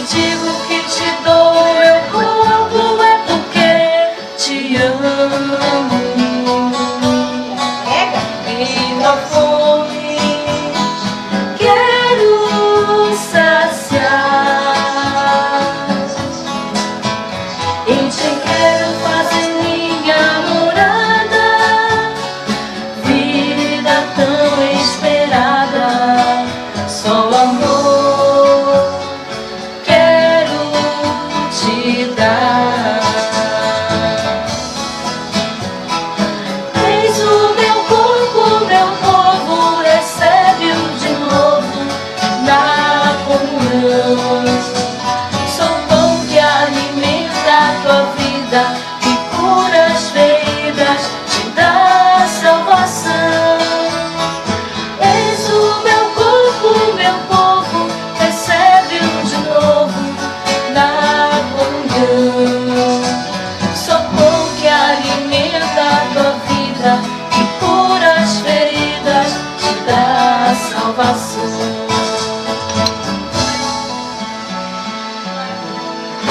digo que te dou meu corpo é porque te amo. E tua fome quero saciar. Em te quero fazer minha morada, vida tão esperada. Só amor quero te dar. Eis o meu corpo, meu povo, recebe-o de novo na comunhão. Sou pão que alimenta a tua vida, que cura as feridas, te dá salvação. Eis o meu corpo, meu povo, recebe-o de novo na comunhão. Sou pão que alimenta a tua vida, que cura as feridas, te dá salvação.